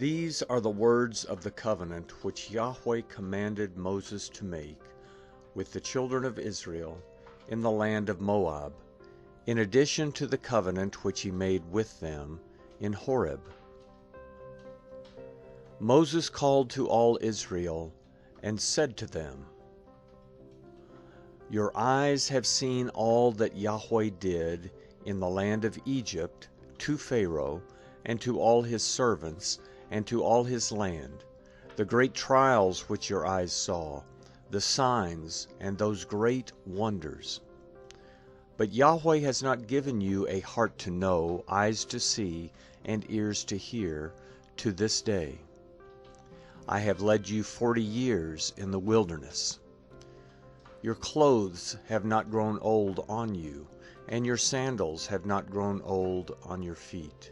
These are the words of the covenant which Yahweh commanded Moses to make with the children of Israel in the land of Moab, in addition to the covenant which he made with them in Horeb. Moses called to all Israel and said to them, Your eyes have seen all that Yahweh did in the land of Egypt to Pharaoh and to all his servants and to all his land, the great trials which your eyes saw, the signs and those great wonders. But Yahweh has not given you a heart to know, eyes to see, and ears to hear, to this day. I have led you 40 years in the wilderness. Your clothes have not grown old on you, and your sandals have not grown old on your feet.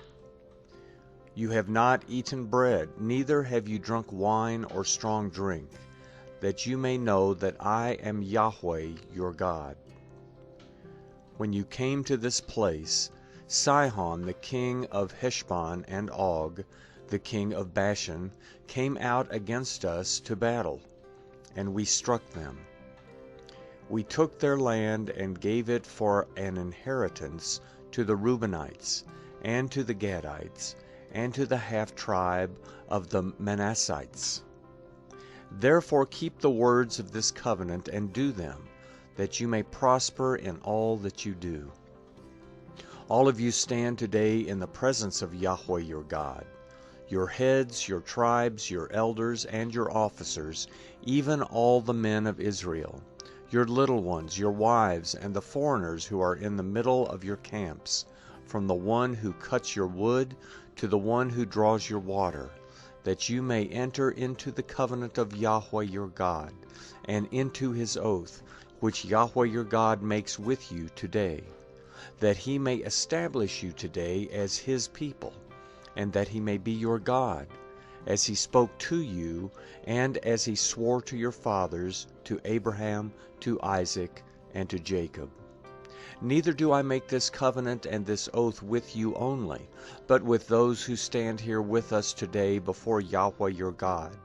You have not eaten bread, neither have you drunk wine or strong drink, that you may know that I am Yahweh your God. When you came to this place, Sihon the king of Heshbon and Og, the king of Bashan, came out against us to battle, and we struck them. We took their land and gave it for an inheritance to the Reubenites, and to the Gadites, and to the half-tribe of the Manassites. Therefore keep the words of this covenant and do them, that you may prosper in all that you do. All of you stand today in the presence of Yahweh your God, your heads, your tribes, your elders, and your officers, even all the men of Israel, your little ones, your wives, and the foreigners who are in the middle of your camps, from the one who cuts your wood to the one who draws your water, that you may enter into the covenant of Yahweh your God, and into his oath, which Yahweh your God makes with you today, that he may establish you today as his people, and that he may be your God, as he spoke to you, and as he swore to your fathers, to Abraham, to Isaac, and to Jacob. Neither do I make this covenant and this oath with you only, but with those who stand here with us today before Yahweh your God,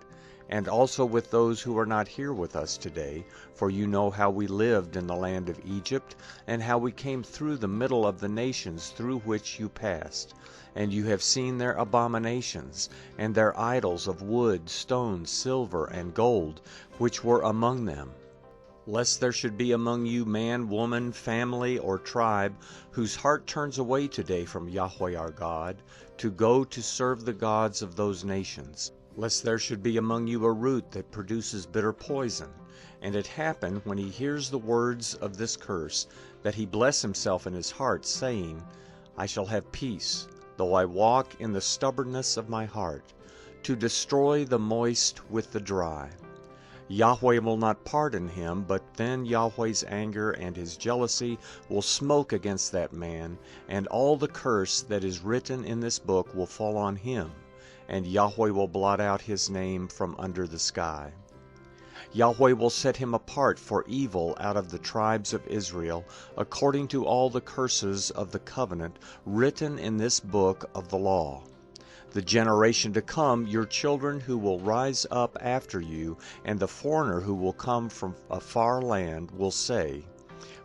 and also with those who are not here with us today, for you know how we lived in the land of Egypt, and how we came through the middle of the nations through which you passed, and you have seen their abominations, and their idols of wood, stone, silver, and gold, which were among them. Lest there should be among you man, woman, family, or tribe, whose heart turns away today from Yahweh our God, to go to serve the gods of those nations. Lest there should be among you a root that produces bitter poison, and it happen, when he hears the words of this curse, that he bless himself in his heart, saying, I shall have peace, though I walk in the stubbornness of my heart, to destroy the moist with the dry. Yahweh will not pardon him, but then Yahweh's anger and his jealousy will smoke against that man, and all the curse that is written in this book will fall on him, and Yahweh will blot out his name from under the sky. Yahweh will set him apart for evil out of the tribes of Israel, according to all the curses of the covenant written in this book of the law. The generation to come, your children who will rise up after you, and the foreigner who will come from a far land, will say,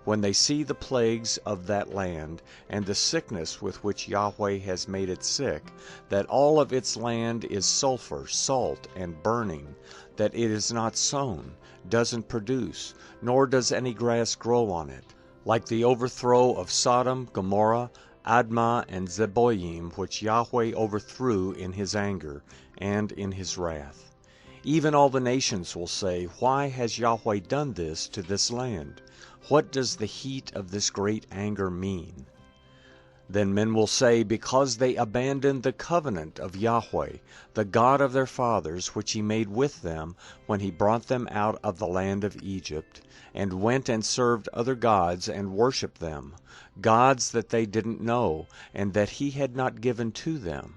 when they see the plagues of that land, and the sickness with which Yahweh has made it sick, that all of its land is sulfur, salt, and burning, that it is not sown, doesn't produce, nor does any grass grow on it, like the overthrow of Sodom, Gomorrah, Admah, and Zeboim, which Yahweh overthrew in his anger and in his wrath. Even all the nations will say, Why has Yahweh done this to this land? What does the heat of this great anger mean? Then men will say, Because they abandoned the covenant of Yahweh, the God of their fathers, which he made with them when he brought them out of the land of Egypt, and went and served other gods and worshipped them, gods that they didn't know, and that he had not given to them.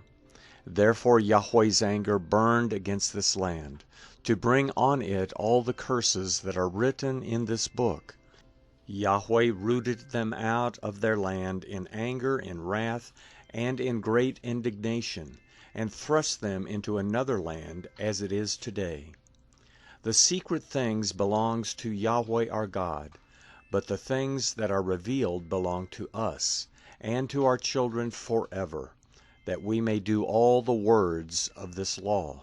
Therefore Yahweh's anger burned against this land, to bring on it all the curses that are written in this book. Yahweh rooted them out of their land in anger, in wrath, and in great indignation, and thrust them into another land as it is today. The secret things belongs to Yahweh our God, but the things that are revealed belong to us, and to our children forever, that we may do all the words of this law.